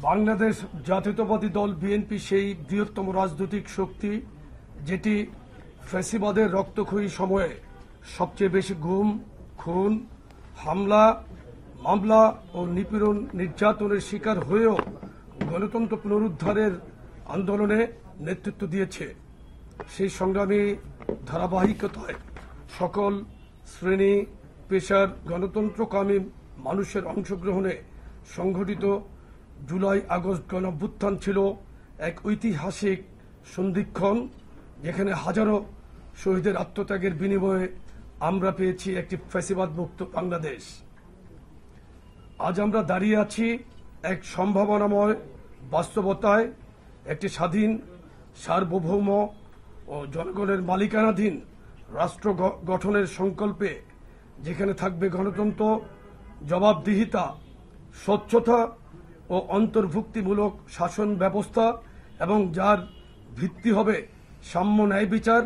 বাংলাদেশ জাতীয়তাবাদী দল বিএনপি সেই বৃহত্তম রাজনৈতিক শক্তি যেটি ফ্যাসিবাদের রক্তক্ষয়ী সময়ে সবচেয়ে বেশি গুম, খুন, হামলা, মামলা ও নিপীড়ন নির্যাতনের শিকার হয়েও গণতন্ত্র পুনরুদ্ধারের আন্দোলনে নেতৃত্ব দিয়েছে। সেই সংগ্রামী ধারাবাহিকতায় সকল শ্রেণী পেশার গণতন্ত্রকামী মানুষের অংশগ্রহণে সংঘটিত জুলাই আগস্ট গণঅভ্যুত্থান ছিল এক ঐতিহাসিক সন্ধিক্ষণ, যেখানে হাজারো শহীদের আত্মত্যাগের বিনিময়ে আমরা পেয়েছি একটি ফ্যাসিবাদ মুক্ত বাংলাদেশ। আজ আমরা দাঁড়িয়ে আছি এক সম্ভাবনাময় বাস্তবতায়, একটি স্বাধীন, সার্বভৌম ও জনগণের মালিকানাধীন রাষ্ট্র গঠনের সংকল্পে, যেখানে থাকবে গণতন্ত্র, জবাবদিহিতা, স্বচ্ছতা ও অন্তর্ভুক্তিমূলক শাসন ব্যবস্থা এবং যার ভিত্তি হবে সাম্য, ন্যায় বিচার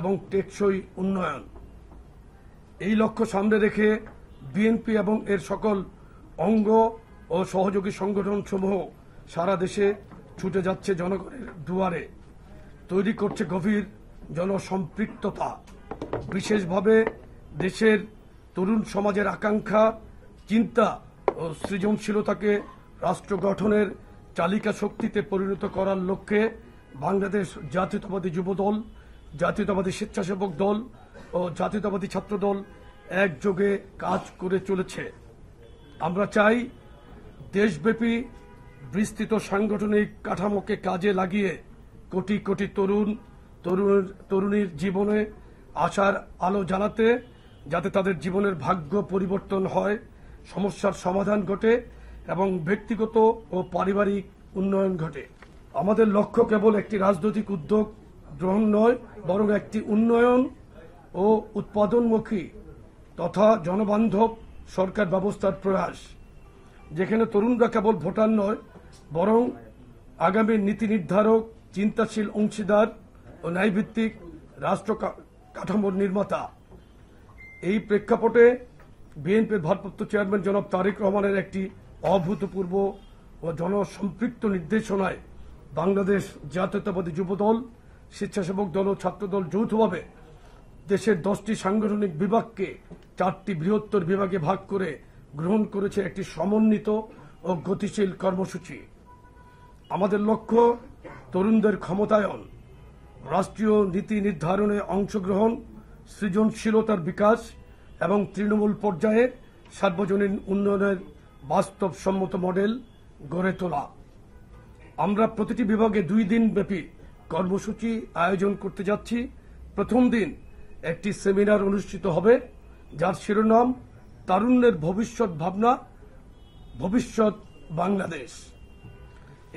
এবং টেকসই উন্নয়ন। এই লক্ষ্য সামনে রেখে বিএনপি এবং এর সকল অঙ্গ ও সহযোগী সংগঠনসমূহ সারা দেশে ছুটে যাচ্ছে জনগণের দুয়ারে, তৈরি করছে গভীর জনসম্পৃক্ততা। বিশেষভাবে দেশের তরুণ সমাজের আকাঙ্ক্ষা, চিন্তা ও সৃজনশীলতাকে রাষ্ট্র গঠনের চালিকা শক্তিতে পরিণত করার লক্ষ্যে বাংলাদেশ জাতীয়তাবাদী যুবদল, জাতীয়তাবাদী স্বেচ্ছাসেবক দল ও জাতীয়তাবাদী ছাত্রদল একযোগে কাজ করে চলেছে। আমরা চাই দেশব্যাপী বিস্তৃত সাংগঠনিক কাঠামোকে কাজে লাগিয়ে কোটি কোটি তরুণীর জীবনে আশার আলো জ্বালাতে, যাতে তাদের জীবনের ভাগ্য পরিবর্তন হয়, সমস্যার সমাধান ঘটে এবং ব্যক্তিগত ও পারিবারিক উন্নয়ন ঘটে। আমাদের লক্ষ্য কেবল একটি রাজনৈতিক উদ্যোগ গ্রহণ নয়, বরং একটি উন্নয়ন ও উৎপাদনমুখী তথা জনবান্ধব সরকার ব্যবস্থার প্রয়াস, যেখানে তরুণরা কেবল ভোটার নয়, বরং আগামী নীতি নির্ধারক, চিন্তাশীল অংশীদার ও ন্যায়ভিত্তিক রাষ্ট্র কাঠামোর নির্মাতা। এই প্রেক্ষাপটে বিএনপির ভারপ্রাপ্ত চেয়ারম্যান জনাব তারেক রহমানের একটি অভূতপূর্ব ও জনসম্পৃক্ত নির্দেশনায় বাংলাদেশ জাতীয়তাবাদী যুবদল, স্বেচ্ছাসেবক দল ও ছাত্রদল যৌথভাবে দেশের 10টি সাংগঠনিক বিভাগকে 4টি বৃহত্তর বিভাগে ভাগ করে গ্রহণ করেছে একটি সমন্বিত ও গতিশীল কর্মসূচি। আমাদের লক্ষ্য তরুণদের ক্ষমতায়ন, রাষ্ট্রীয় নীতি নির্ধারণে অংশগ্রহণ, সৃজনশীলতার বিকাশ এবং তৃণমূল পর্যায়ে সার্বজনীন উন্নয়নের বাস্তবসম্মত মডেল গড়ে তোলা। আমরা প্রতিটি বিভাগে 2 দিন ব্যাপী কর্মসূচি আয়োজন করতে যাচ্ছি। প্রথম দিন একটি সেমিনার অনুষ্ঠিত হবে, যার শিরোনাম তারুণ্যের ভবিষ্যৎ ভাবনা, ভবিষ্যৎ বাংলাদেশ।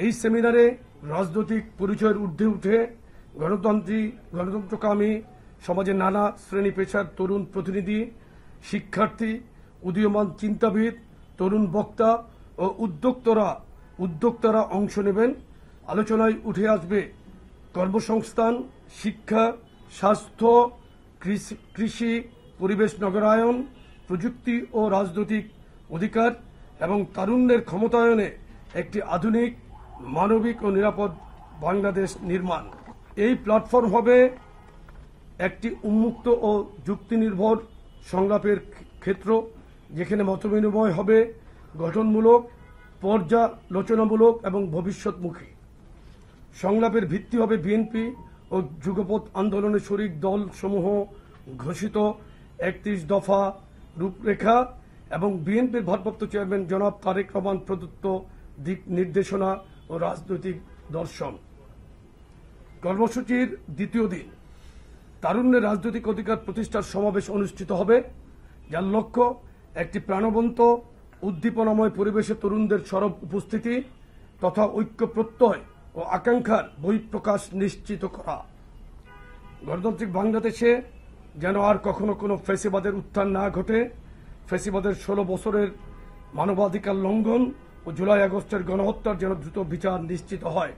এই সেমিনারে রাজনৈতিক পরিচয়ের ঊর্ধ্বে উঠে গণতন্ত্রকামী সমাজের নানা শ্রেণী পেশার তরুণ প্রতিনিধি, শিক্ষার্থী, উদীয়মান চিন্তাবিদ, তরুণ বক্তা ও উদ্যোক্তারা অংশ নেবেন। আলোচনায় উঠে আসবে কর্মসংস্থান, শিক্ষা, স্বাস্থ্য, কৃষি, পরিবেশ নগরায়ন, প্রযুক্তি ও রাজনৈতিক অধিকার এবং তারুণ্যের ক্ষমতায়নে একটি আধুনিক, মানবিক ও নিরাপদ বাংলাদেশ নির্মাণ। এই প্ল্যাটফর্ম হবে একটি উন্মুক্ত ও যুক্তিনির্ভর সংলাপের ক্ষেত্র, যেখানে মতবিনিময় হবে গঠনমূলক, পর্যালোচনামূলক এবং ভবিষ্যৎমুখী। সংলাপের ভিত্তি হবে বিএনপি ও যুগপৎ আন্দোলনের শরিক দলসমূহ ঘোষিত 31 দফা রূপরেখা এবং বিএনপির ভারপ্রাপ্ত চেয়ারম্যান জনাব তারেক রহমান প্রদত্ত দিক নির্দেশনা ও রাজনৈতিক দর্শন। কর্মসূচির দ্বিতীয় দিন তারুণ্যের রাজনৈতিক অধিকার প্রতিষ্ঠার সমাবেশ অনুষ্ঠিত হবে, যার লক্ষ্য একটি প্রাণবন্ত, উদ্দীপনাময় পরিবেশে তরুণদের সরব উপস্থিতি তথা ঐক্য প্রত্যয় ও আকাঙ্ক্ষার বহিঃপ্রকাশ নিশ্চিত করা। গণতান্ত্রিক বাংলাদেশে যেন আর কখনো কোনো ফ্যাসিবাদের উত্থান না ঘটে, ফ্যাসিবাদের 16 বছরের মানবাধিকার লঙ্ঘন ও জুলাই আগস্টের গণহত্যার যেন দ্রুত বিচার নিশ্চিত হয়,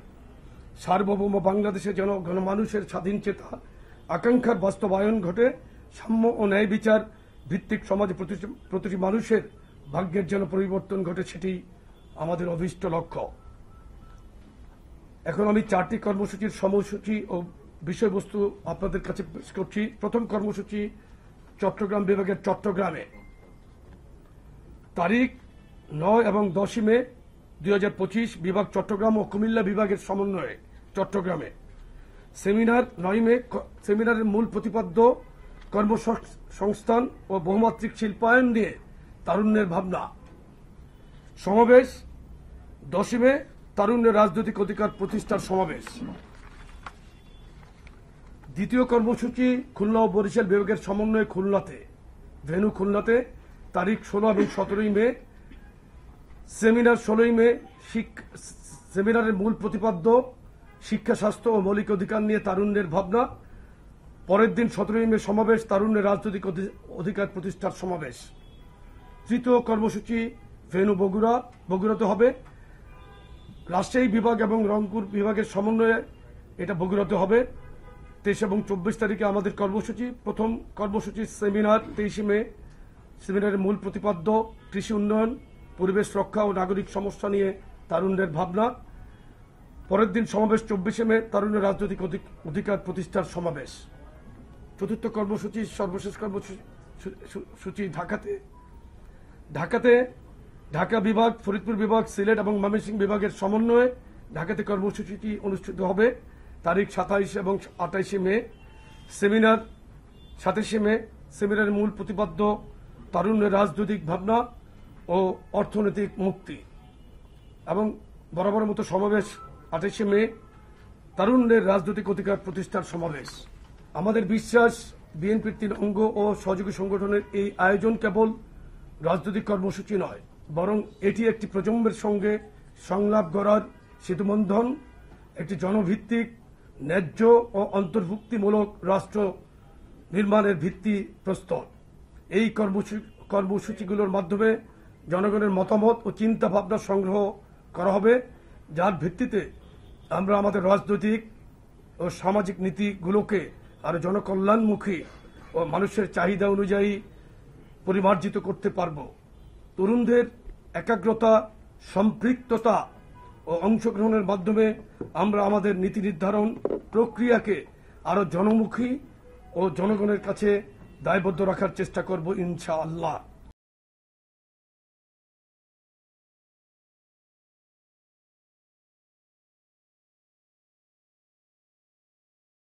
সার্বভৌম বাংলাদেশে যেন গণমানুষের স্বাধীন চেতা আকাঙ্ক্ষার বাস্তবায়ন ঘটে, সাম্য ও ন্যায় বিচার ভিত্তিক সমাজে প্রতিটি মানুষের ভাগ্যের যেন পরিবর্তন ঘটে, সেটি আমাদের অভীষ্ট লক্ষ্য। এখন আমি 4টি কর্মসূচির সময়সূচি ও বিষয়বস্তু আপনাদের কাছে পেশ করছি। প্রথম কর্মসূচি চট্টগ্রাম বিভাগের চট্টগ্রামে তারিখ 9 এবং 10 মে 2025 বিভাগ চট্টগ্রাম ও কুমিল্লা বিভাগের সমন্বয়ে চট্টগ্রামে সেমিনার 9 মে। সেমিনারের মূল প্রতিপাদ্য কর্মসংস্থান ও বহুমাত্রিক শিল্পায়ন নিয়ে তারুণ্যের ভাবনা। সমাবেশ 10 মে তারুণ্যের রাজনৈতিক অধিকার প্রতিষ্ঠার সমাবেশ। দ্বিতীয় কর্মসূচি খুলনা ও বরিশাল বিভাগের সমন্বয়ে খুলনাতে ভেন্যু খুলনাতে তারিখ 16 এবং 17 মে। সেমিনার 16 মে। সেমিনারের মূল প্রতিপাদ্য শিক্ষা, স্বাস্থ্য ও মৌলিক অধিকার নিয়ে তারুণ্যের ভাবনা। পরের দিন 17 মে সমাবেশ, তারুণ্যের রাজনৈতিক অধিকার প্রতিষ্ঠার সমাবেশ। তৃতীয় কর্মসূচি ভেন্যু বগুড়াতে হবে। রাজশাহী বিভাগ এবং রংপুর বিভাগের সমন্বয়ে এটা বগুড়াতে হবে। 23 এবং 24 তারিখে আমাদের কর্মসূচি। প্রথম কর্মসূচি সেমিনার 23 মে। সেমিনারের মূল প্রতিপাদ্য কৃষি উন্নয়ন, পরিবেশ রক্ষা ও নাগরিক সমস্যা নিয়ে তারুণ্যের ভাবনা। পরের দিন সমাবেশ 24 মে, তারুণ্যের রাজনৈতিক অধিকার প্রতিষ্ঠার সমাবেশ। চতুর্থ কর্মসূচি সর্বশেষ কর্মসূচি ঢাকাতে ঢাকা বিভাগ, ফরিদপুর বিভাগ, সিলেট এবং ময়মনসিংহ বিভাগের সমন্বয়ে ঢাকাতে কর্মসূচিটি অনুষ্ঠিত হবে তারিখ 27 এবং 28 মে। সেমিনার 27 মে। সেমিনারের মূল প্রতিপাদ্য তারুণ্যের রাজনৈতিক ভাবনা ও অর্থনৈতিক মুক্তি। এবং বরাবর মতো সমাবেশ 28 মে, তারুণ্যের রাজনৈতিক অধিকার প্রতিষ্ঠার সমাবেশ। আমাদের বিশ্বাস, বিএনপির 3 অঙ্গ ও সহযোগী সংগঠনের এই আয়োজন কেবল রাজনৈতিক কর্মসূচি নয়, বরং এটি একটি প্রজন্মের সঙ্গে সংলাপ গড়ার সেতুবন্ধন, একটি জনভিত্তিক, ন্যায্য ও অন্তর্ভুক্তিমূলক রাষ্ট্র নির্মাণের ভিত্তি প্রস্তর। এই কর্মসূচিগুলোর মাধ্যমে জনগণের মতামত ও চিন্তা ভাবনা সংগ্রহ করা হবে, যার ভিত্তিতে আমরা আমাদের রাজনৈতিক ও সামাজিক নীতিগুলোকে আরো জনকল্যাণমুখী ও মানুষের চাহিদা অনুযায়ী পরিমার্জিত করতে পারব। তরুণদের একাগ্রতা, সম্পৃক্ততা ও অংশগ্রহণের মাধ্যমে আমরা আমাদের নীতি নির্ধারণ প্রক্রিয়াকে আরো জনমুখী ও জনগণের কাছে দায়বদ্ধ রাখার চেষ্টা করব ইনশাআল্লাহ।